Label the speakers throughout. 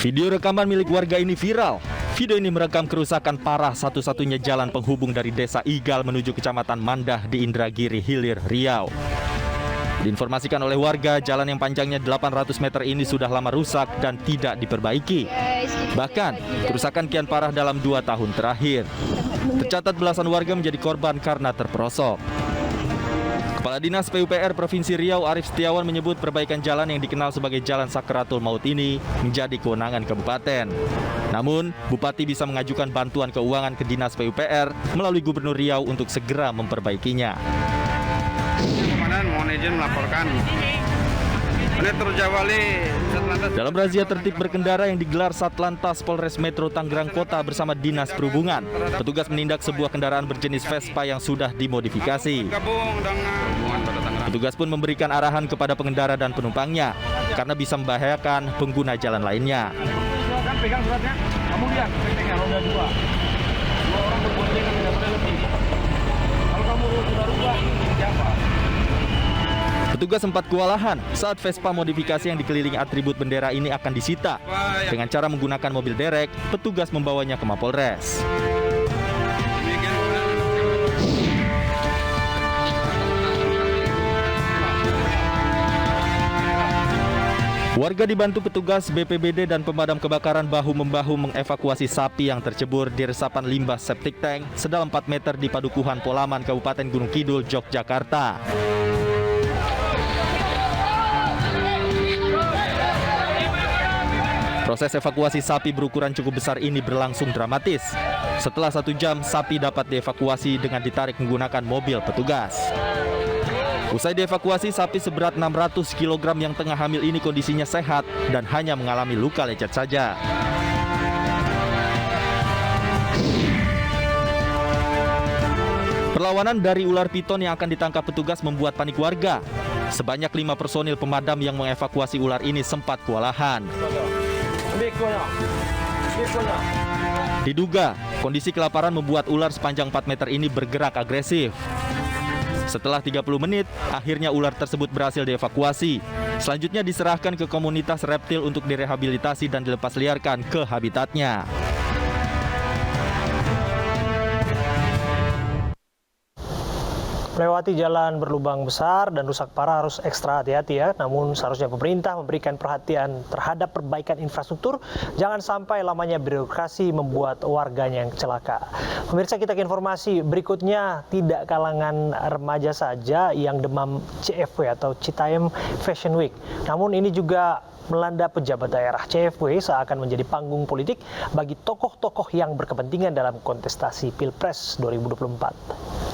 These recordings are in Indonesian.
Speaker 1: Video rekaman milik warga ini viral. Video ini merekam kerusakan parah satu-satunya jalan penghubung dari Desa Igal menuju Kecamatan Mandah di Indragiri Hilir, Riau. Diinformasikan oleh warga, jalan yang panjangnya 800 meter ini sudah lama rusak dan tidak diperbaiki. Bahkan, kerusakan kian parah dalam 2 tahun terakhir. Tercatat belasan warga menjadi korban karena terperosok. Kepala Dinas PUPR Provinsi Riau Arif Setiawan menyebut perbaikan jalan yang dikenal sebagai Jalan Sakratul Maut ini menjadi kewenangan kabupaten. Namun, Bupati bisa mengajukan bantuan keuangan ke Dinas PUPR melalui Gubernur Riau untuk segera memperbaikinya.
Speaker 2: Komandan mohon izin melaporkan.
Speaker 1: Dalam razia tertib berkendara yang digelar Satlantas Polres Metro Tangerang Kota bersama Dinas Perhubungan, petugas menindak sebuah kendaraan berjenis Vespa yang sudah dimodifikasi. Petugas pun memberikan arahan kepada pengendara dan penumpangnya karena bisa membahayakan pengguna jalan lainnya.
Speaker 2: Pegang suratnya, kamu lihat, pegang roda 2. 2 orang berboncengan tidak boleh lebih. Kalau kamu sudah rubah, siapa?
Speaker 1: Petugas sempat kewalahan saat Vespa modifikasi yang dikelilingi atribut bendera ini akan disita. Dengan cara menggunakan mobil derek, petugas membawanya ke Mapolres. Warga dibantu petugas BPBD dan pemadam kebakaran bahu-membahu mengevakuasi sapi yang tercebur di resapan limbah septic tank sedalam 4 meter di Padukuhan Polaman, Kabupaten Gunung Kidul, Yogyakarta. Proses evakuasi sapi berukuran cukup besar ini berlangsung dramatis. Setelah 1 jam, sapi dapat dievakuasi dengan ditarik menggunakan mobil petugas. Usai dievakuasi, sapi seberat 600 kg yang tengah hamil ini kondisinya sehat dan hanya mengalami luka lecet saja. Perlawanan dari ular piton yang akan ditangkap petugas membuat panik warga. Sebanyak 5 personil pemadam yang mengevakuasi ular ini sempat kewalahan. Diduga, kondisi kelaparan membuat ular sepanjang 4 meter ini bergerak agresif. Setelah 30 menit, akhirnya ular tersebut berhasil dievakuasi. Selanjutnya diserahkan ke komunitas reptil untuk direhabilitasi dan dilepas liarkan ke habitatnya.
Speaker 3: Melewati jalan berlubang besar dan rusak parah harus ekstra hati-hati ya. Namun seharusnya pemerintah memberikan perhatian terhadap perbaikan infrastruktur. Jangan sampai lamanya birokrasi membuat warganya yang celaka. Pemirsa, kita ke informasi berikutnya. Tidak kalangan remaja saja yang demam CFW atau Citayam Fashion Week. Namun ini juga melanda pejabat daerah. CFW seakan menjadi panggung politik bagi tokoh-tokoh yang berkepentingan dalam kontestasi Pilpres 2024.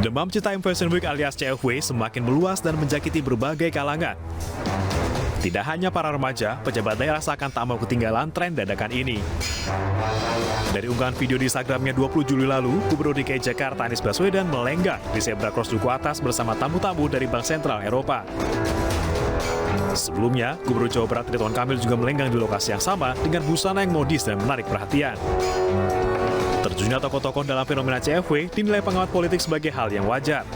Speaker 4: Demam Citayam Fashion Week alias CFW semakin meluas dan menjakiti berbagai kalangan. Tidak hanya para remaja, pejabat daerah seakan tak mau ketinggalan tren dadakan ini. Dari unggahan video di Instagramnya 20 Juli lalu, Gubernur DKI Jakarta Anies Baswedan melenggang di Zebra Cross Duku Atas bersama tamu-tamu dari Bank Sentral Eropa. Sebelumnya, Gubernur Jawa Barat Ridwan Kamil juga melenggang di lokasi yang sama dengan busana yang modis dan menarik perhatian. Terjunnya tokoh-tokoh dalam fenomena CFW dinilai pengamat politik sebagai hal yang wajar.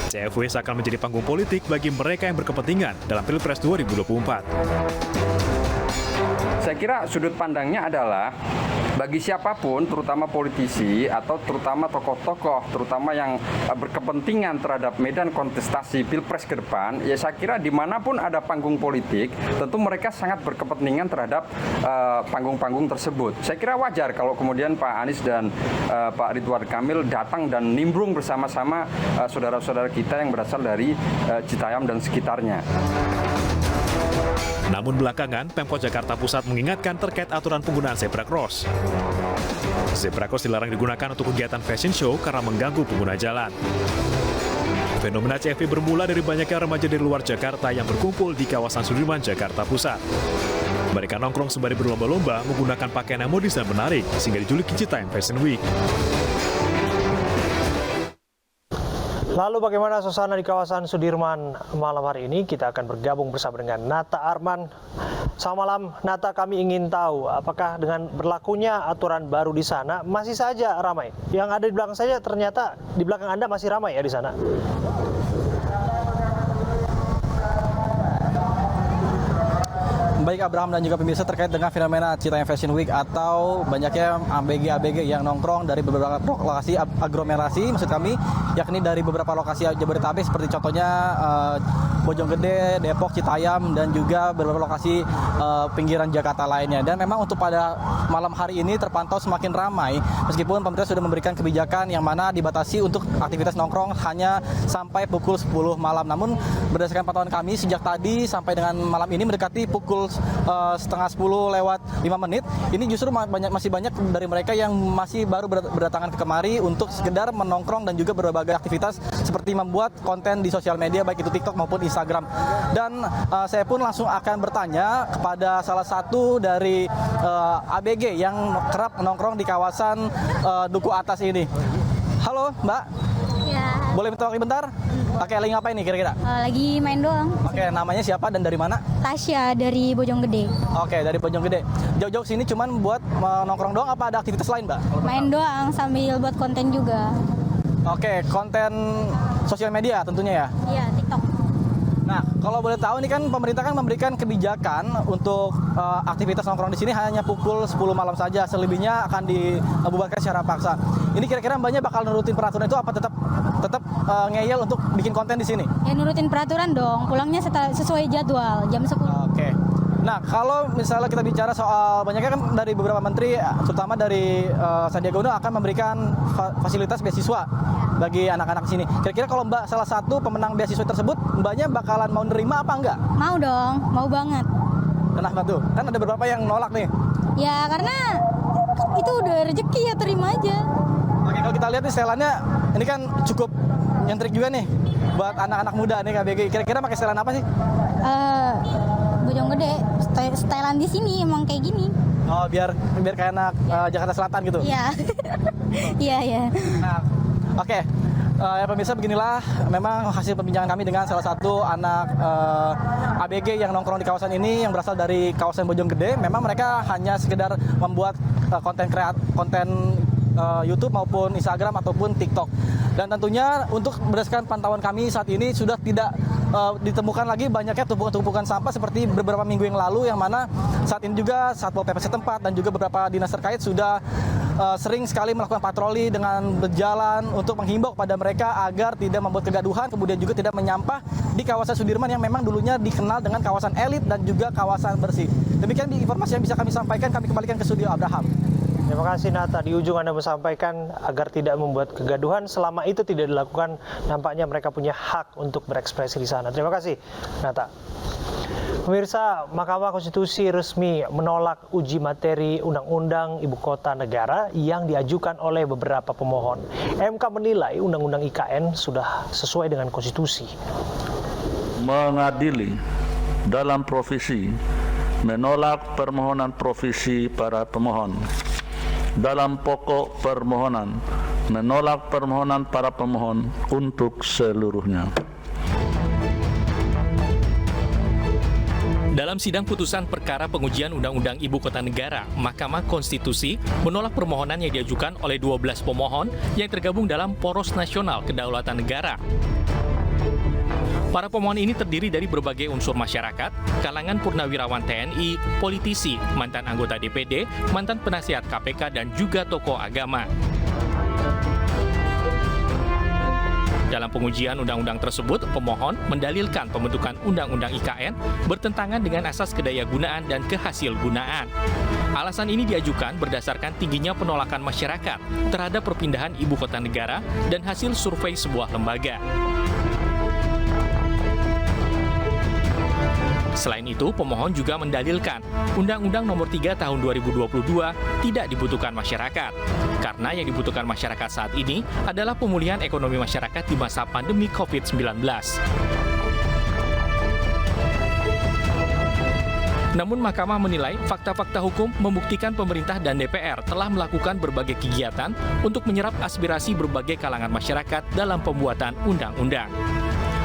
Speaker 4: CFW seakan menjadi panggung politik bagi mereka yang berkepentingan dalam Pilpres 2024.
Speaker 2: Saya kira sudut pandangnya adalah bagi siapapun, terutama politisi atau terutama tokoh-tokoh, terutama yang berkepentingan terhadap medan kontestasi Pilpres ke depan, ya saya kira dimanapun ada panggung politik, tentu mereka sangat berkepentingan terhadap panggung-panggung tersebut. Saya kira wajar kalau kemudian Pak Anies dan Pak Ridwan Kamil datang dan nimbrung bersama-sama saudara-saudara kita yang berasal dari Citayam dan sekitarnya.
Speaker 4: Namun belakangan, Pemkot Jakarta Pusat mengingatkan terkait aturan penggunaan Zebra Cross. Zebra Cross dilarang digunakan untuk kegiatan fashion show karena mengganggu pengguna jalan. Fenomena CFW bermula dari banyaknya remaja dari luar Jakarta yang berkumpul di kawasan Sudirman, Jakarta Pusat. Mereka nongkrong sembari berlomba-lomba menggunakan pakaian yang modis dan menarik, sehingga dijuluki Citayam Fashion Week.
Speaker 3: Lalu bagaimana suasana di kawasan Sudirman malam hari ini? Kita akan bergabung bersama dengan Nata Arman. Selamat malam, Nata. Kami ingin tahu apakah dengan berlakunya aturan baru di sana masih saja ramai? Yang ada di belakang saya ternyata di belakang Anda masih ramai ya di sana?
Speaker 5: baik Abraham dan juga pemirsa terkait dengan fenomena Citayam Fashion Week atau banyaknya ABG yang nongkrong dari beberapa lokasi aglomerasi, maksud kami yakni dari beberapa lokasi Jabodetabek seperti contohnya Bojonggede, Depok, Citayam dan juga beberapa lokasi pinggiran Jakarta lainnya. Dan memang untuk pada malam hari ini terpantau semakin ramai meskipun pemerintah sudah memberikan kebijakan yang mana dibatasi untuk aktivitas nongkrong hanya sampai pukul 10 malam. Namun berdasarkan pantauan kami sejak tadi sampai dengan malam ini mendekati pukul setengah 10 lewat 5 menit, ini justru masih banyak dari mereka yang masih baru berdatangan ke kemari untuk sekedar menongkrong dan juga berbagai aktivitas seperti membuat konten di sosial media baik itu TikTok maupun Instagram. Dan saya pun langsung akan bertanya kepada salah satu dari ABG yang kerap nongkrong di kawasan Duku Atas ini. Halo Mbak,
Speaker 6: Ya,
Speaker 5: boleh minta waktu bentar? Oke, lagi ngapain nih kira-kira?
Speaker 6: lagi main doang.
Speaker 5: Oke, namanya siapa dan dari mana?
Speaker 6: Tasya dari Bojonggede.
Speaker 5: Oke, dari Bojonggede. Jauh-jauh sini cuman buat nongkrong doang apa ada aktivitas lain, Mbak?
Speaker 6: Main doang sambil buat konten juga.
Speaker 5: Oke, konten sosial media tentunya ya.
Speaker 6: Iya, TikTok.
Speaker 5: Nah, kalau boleh tahu ini kan pemerintah kan memberikan kebijakan untuk aktivitas nongkrong di sini hanya pukul 10 malam saja, selebihnya akan dibubarkan secara paksa. Ini kira-kira Mbaknya bakal nurutin peraturan itu apa tetap ngeyel untuk bikin konten di sini?
Speaker 6: Ya nurutin peraturan dong, pulangnya sesuai jadwal jam 10.
Speaker 5: Oke. Nah, kalau misalnya kita bicara soal banyaknya kan dari beberapa menteri, terutama dari Sandiaga Uno akan memberikan fasilitas beasiswa bagi anak-anak sini. Kira-kira kalau Mbak salah satu pemenang beasiswa tersebut, Mbaknya bakalan mau nerima apa enggak?
Speaker 6: Mau dong, mau banget.
Speaker 5: Kenapa tuh? Kan ada beberapa yang nolak nih.
Speaker 6: Ya karena itu udah rezeki ya, terima aja.
Speaker 5: Oke, kalau kita lihat nih setelannya, ini kan cukup nyentrik juga nih buat anak-anak muda nih KBG. Kira-kira pakai setelan apa sih?
Speaker 6: Bojonggede, stylean di sini emang kayak gini.
Speaker 5: Oh, biar kayak anak Jakarta Selatan gitu.
Speaker 6: Iya. Iya, iya.
Speaker 5: Nah, oke. Ya pemirsa, beginilah memang hasil perbincangan kami dengan salah satu anak ABG yang nongkrong di kawasan ini yang berasal dari kawasan Bojonggede. Memang mereka hanya sekedar membuat konten YouTube maupun Instagram ataupun TikTok. Dan tentunya untuk berdasarkan pantauan kami saat ini sudah tidak ditemukan lagi banyaknya tumpukan-tumpukan sampah seperti beberapa minggu yang lalu, yang mana saat ini juga Satpol PP setempat dan juga beberapa dinas terkait sudah sering sekali melakukan patroli dengan berjalan untuk menghimbau kepada mereka agar tidak membuat kegaduhan, kemudian juga tidak menyampah di kawasan Sudirman yang memang dulunya dikenal dengan kawasan elit dan juga kawasan bersih. Demikian informasi yang bisa kami sampaikan, kami kembalikan ke studio Abraham.
Speaker 3: Terima kasih Nata. Di ujung Anda menyampaikan agar tidak membuat kegaduhan, selama itu tidak dilakukan, nampaknya mereka punya hak untuk berekspresi di sana. Terima kasih Nata. Pemirsa, Mahkamah Konstitusi resmi menolak uji materi Undang-Undang Ibu Kota Negara yang diajukan oleh beberapa pemohon. MK menilai Undang-Undang IKN sudah sesuai dengan konstitusi.
Speaker 7: Mengadili dalam provisi menolak permohonan provisi para pemohon. Dalam pokok permohonan menolak permohonan para pemohon untuk seluruhnya.
Speaker 8: Dalam sidang putusan perkara pengujian Undang-Undang Ibu Kota Negara, Mahkamah Konstitusi menolak permohonan yang diajukan oleh 12 pemohon yang tergabung dalam Poros Nasional Kedaulatan Negara. Para pemohon ini terdiri dari berbagai unsur masyarakat, kalangan purnawirawan TNI, politisi, mantan anggota DPD, mantan penasihat KPK, dan juga tokoh agama. Dalam pengujian undang-undang tersebut, pemohon mendalilkan pembentukan Undang-Undang IKN bertentangan dengan asas kedayagunaan dan kehasilgunaan. Alasan ini diajukan berdasarkan tingginya penolakan masyarakat terhadap perpindahan ibu kota negara dan hasil survei sebuah lembaga. Selain itu, pemohon juga mendalilkan Undang-Undang Nomor 3 Tahun 2022 tidak dibutuhkan masyarakat, karena yang dibutuhkan masyarakat saat ini adalah pemulihan ekonomi masyarakat di masa pandemi COVID-19. Namun Mahkamah menilai fakta-fakta hukum membuktikan pemerintah dan DPR telah melakukan berbagai kegiatan untuk menyerap aspirasi berbagai kalangan masyarakat dalam pembuatan undang-undang.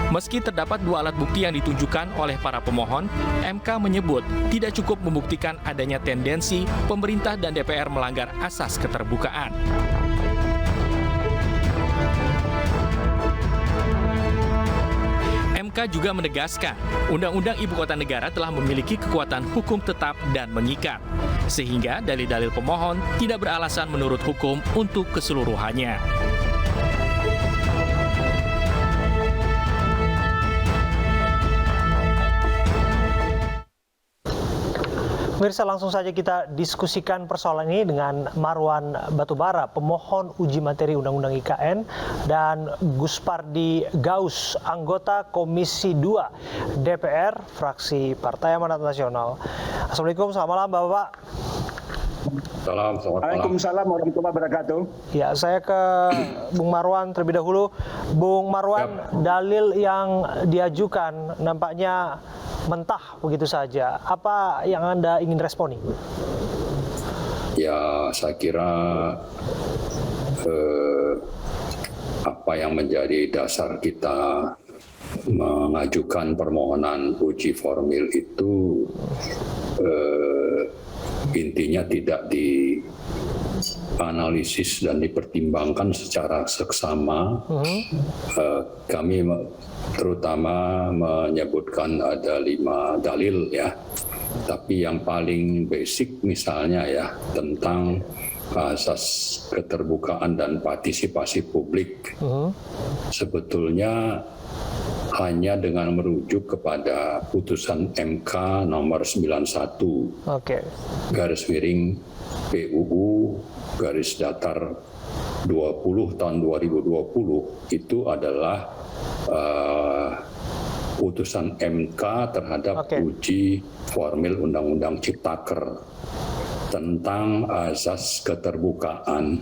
Speaker 8: Meski terdapat dua alat bukti yang ditunjukkan oleh para pemohon, MK menyebut tidak cukup membuktikan adanya tendensi pemerintah dan DPR melanggar asas keterbukaan. MK MK juga menegaskan, Undang-Undang Ibu Kota Negara telah memiliki kekuatan hukum tetap dan mengikat, sehingga dalil-dalil pemohon tidak beralasan menurut hukum untuk keseluruhannya.
Speaker 3: Pemirsa, langsung saja kita diskusikan persoalan ini dengan Marwan Batubara, pemohon uji materi Undang-Undang IKN, dan Gus Pardi Gaus, anggota Komisi 2 DPR, fraksi Partai Amanat Nasional. Assalamualaikum, selamat malam Bapak.
Speaker 9: Selamat malam. Waalaikumsalam warahmatullahi wabarakatuh.
Speaker 3: Ya, saya ke Bung Marwan terlebih dahulu. Bung Marwan, dalil yang diajukan nampaknya mentah begitu saja. Apa yang Anda ingin responi?
Speaker 9: Ya, saya kira apa yang menjadi dasar kita mengajukan permohonan uji formil itu intinya tidak dianalisis dan dipertimbangkan secara seksama. Kami terutama menyebutkan ada 5 dalil ya, tapi yang paling basic misalnya ya tentang asas keterbukaan dan partisipasi publik. Sebetulnya hanya dengan merujuk kepada putusan MK nomor 91 garis miring PUU garis datar 20 tahun 2020 itu adalah putusan MK terhadap uji formil Undang-Undang Ciptaker tentang asas keterbukaan.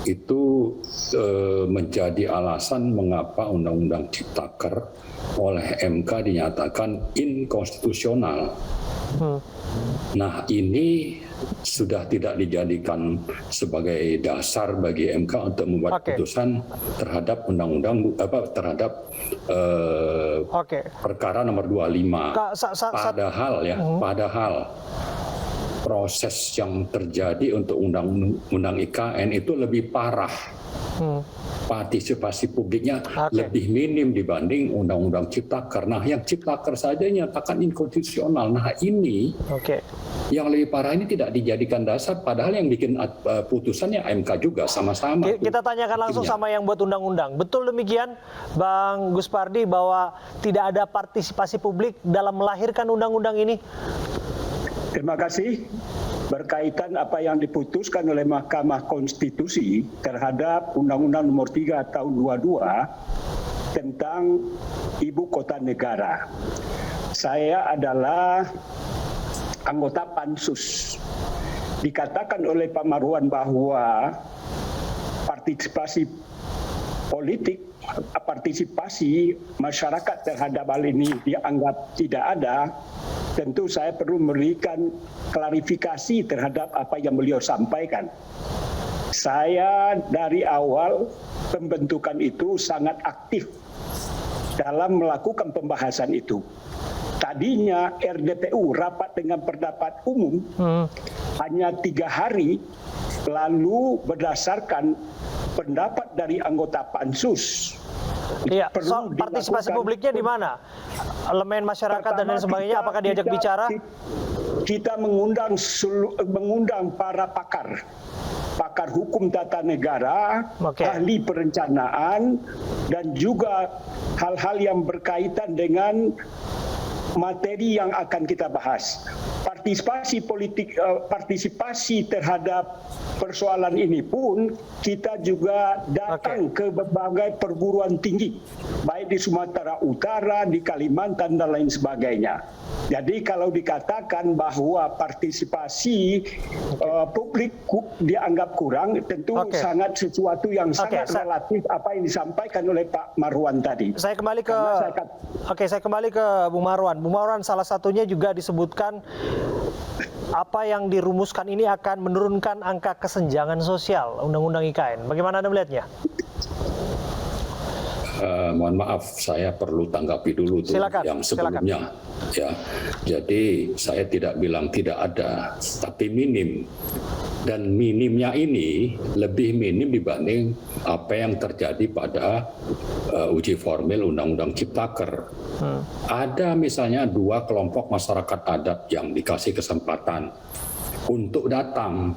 Speaker 9: Itu menjadi alasan mengapa Undang-Undang Ciptaker oleh MK dinyatakan inkonstitusional. Nah, ini sudah tidak dijadikan sebagai dasar bagi MK untuk membuat putusan terhadap undang-undang terhadap perkara nomor 25. Padahal proses yang terjadi untuk undang-undang IKN itu lebih parah. Partisipasi publiknya lebih minim dibanding undang-undang Ciptaker. Nah, yang Ciptaker saja nyatakan inkonstitusional. Nah, ini yang lebih parah ini tidak dijadikan dasar, padahal yang bikin putusannya MK juga sama-sama.
Speaker 3: Kita tanyakan langsung sama yang buat undang-undang. Betul demikian, Bang Gus Pardi, bahwa tidak ada partisipasi publik dalam melahirkan undang-undang ini?
Speaker 10: Terima kasih. Berkaitan apa yang diputuskan oleh Mahkamah Konstitusi terhadap Undang-Undang Nomor 3 Tahun 22 tentang Ibu Kota Negara. Saya adalah anggota Pansus. Dikatakan oleh Pak Marwan bahwa partisipasi politik, partisipasi masyarakat terhadap hal ini dianggap tidak ada. Tentu saya perlu memberikan klarifikasi terhadap apa yang beliau sampaikan. Saya dari awal pembentukan itu sangat aktif dalam melakukan pembahasan itu. Tadinya RDPU, rapat dengan pendapat umum, hanya 3 hari, lalu berdasarkan pendapat dari anggota Pansus.
Speaker 3: Iya, soal partisipasi publiknya di mana? Elemen masyarakat dan lain sebagainya, apakah diajak bicara?
Speaker 10: Kita mengundang para pakar hukum tata negara, ahli perencanaan, dan juga hal-hal yang berkaitan dengan materi yang akan kita bahas. Partisipasi politik, partisipasi terhadap persoalan ini pun kita juga datang ke berbagai perguruan tinggi, baik di Sumatera Utara, di Kalimantan, dan lain sebagainya. Jadi kalau dikatakan bahwa partisipasi publik dianggap kurang, tentu sangat sesuatu yang sangat relatif apa yang disampaikan oleh Pak Marwan tadi.
Speaker 3: Saya kembali ke saya kembali ke Bung Marwan. Bung Marwan, salah satunya juga disebutkan apa yang dirumuskan ini akan menurunkan angka kesenjangan sosial Undang-Undang IKN. Bagaimana Anda melihatnya?
Speaker 9: Mohon maaf, saya perlu tanggapi dulu tuh yang sebelumnya. Ya, jadi saya tidak bilang tidak ada, tapi minim. Dan minimnya ini lebih minim dibanding apa yang terjadi pada uji formil Undang-Undang Ciptaker. Ada misalnya 2 kelompok masyarakat adat yang dikasih kesempatan untuk datang,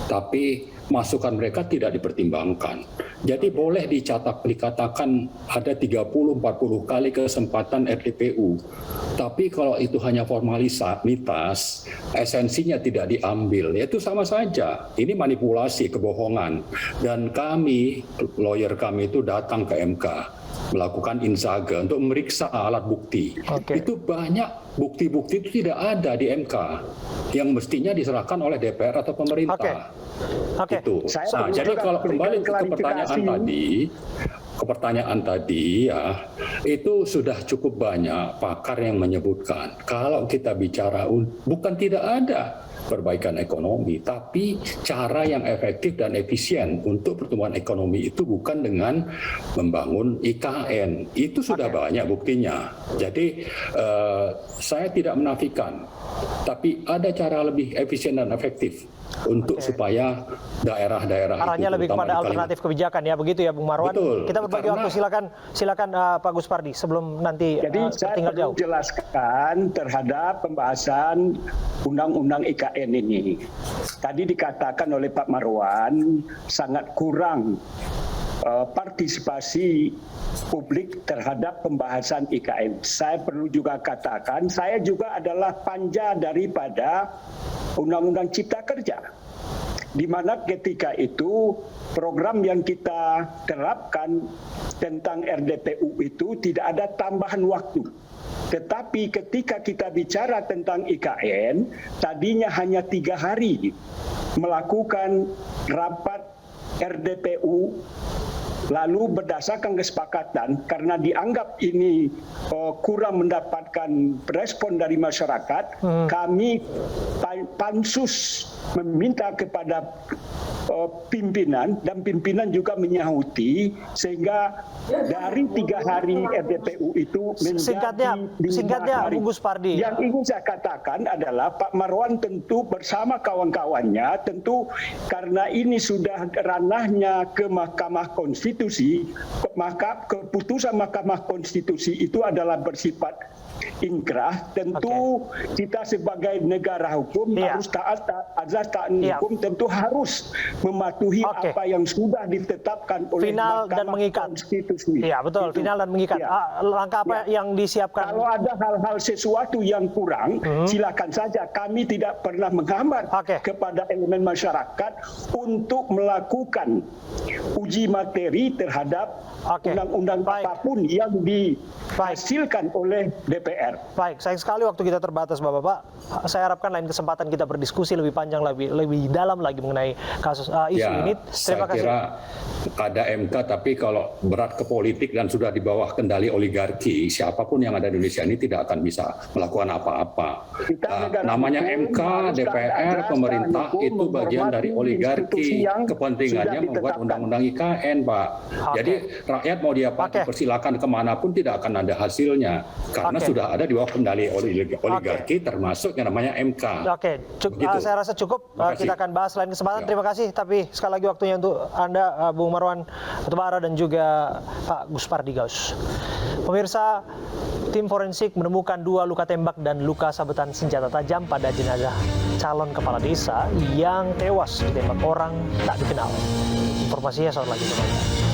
Speaker 9: tapi masukan mereka tidak dipertimbangkan. Jadi boleh dikatakan ada 30-40 kali kesempatan RDPU. Tapi kalau itu hanya formalitas, esensinya tidak diambil, itu sama saja. Ini manipulasi, kebohongan. Dan kami, lawyer kami itu datang ke MK, melakukan insaga untuk memeriksa alat bukti. Itu banyak bukti-bukti itu tidak ada di MK yang mestinya diserahkan oleh DPR atau pemerintah. Itu. Nah, jadi kalau kembali ke pertanyaan tadi ya, itu sudah cukup banyak pakar yang menyebutkan kalau kita bicara bukan tidak ada perbaikan ekonomi, tapi cara yang efektif dan efisien untuk pertumbuhan ekonomi itu bukan dengan membangun IKN. Itu sudah banyak buktinya. Jadi saya tidak menafikan, tapi ada cara lebih efisien dan efektif untuk supaya daerah-daerah
Speaker 3: arahnya lebih kepada alternatif kebijakan ya, begitu ya Bung Marwan.
Speaker 9: Betul,
Speaker 3: kita berbagi waktu, silakan Pak Gus Pardi sebelum nanti
Speaker 10: jadi saya perlu jelaskan terhadap pembahasan Undang-Undang IKN ini. Tadi dikatakan oleh Pak Marwan sangat kurang partisipasi publik terhadap pembahasan IKN. Saya perlu juga katakan, saya juga adalah panja daripada Undang-Undang Cipta Kerja, di mana ketika itu program yang kita terapkan tentang RDPU itu tidak ada tambahan waktu. Tetapi ketika kita bicara tentang IKN, tadinya hanya 3 hari melakukan rapat RDPU, lalu berdasarkan kesepakatan karena dianggap ini kurang mendapatkan respon dari masyarakat, kami pansus meminta kepada pimpinan dan pimpinan juga menyahuti sehingga dari 3 hari RDPU itu menjadi 5 hari.
Speaker 3: Gus Pardi.
Speaker 10: Yang ingin saya katakan adalah Pak Marwan tentu bersama kawan-kawannya tentu karena ini sudah ranahnya ke Mahkamah Konstitusi, maka keputusan Mahkamah Konstitusi itu adalah bersifat inkrah. Tentu kita sebagai negara hukum harus taat azas hukum, tentu harus mematuhi apa yang sudah ditetapkan oleh Mahkamah Konstitusi.
Speaker 3: Iya, betul, final dan mengikat. Langkah apa yang disiapkan?
Speaker 10: Kalau ada hal-hal sesuatu yang kurang, silakan saja. Kami tidak pernah menghambat kepada elemen masyarakat untuk melakukan uji materi terhadap undang-undang apapun yang dihasilkan oleh DPR.
Speaker 3: Baik, sayang sekali waktu kita terbatas Bapak-Bapak. Saya harapkan lain kesempatan kita berdiskusi lebih panjang, lebih dalam lagi mengenai kasus isu ini. Terima kasih.
Speaker 9: Saya kira ada MK, tapi kalau berat ke politik dan sudah di bawah kendali oligarki, siapapun yang ada di Indonesia ini tidak akan bisa melakukan apa-apa. Namanya MK, DPR, pemerintah itu bagian dari oligarki. Kepentingannya membuat undang-undang IKN, Pak. Jadi rakyat mau dia persilakan kemanapun tidak akan ada hasilnya karena sudah ada di bawah kendali oligarki, termasuk yang namanya MK.
Speaker 3: Saya rasa cukup. Kita akan bahas lain kesempatan. Terima kasih. Tapi sekali lagi waktunya untuk Anda, Bung Marwan Batubara dan juga Pak Gus Pardi Gaus. Pemirsa, tim forensik menemukan 2 luka tembak dan luka sabetan senjata tajam pada jenazah calon kepala desa yang tewas ditembak orang tak dikenal. Informasinya saat lagi teman-teman.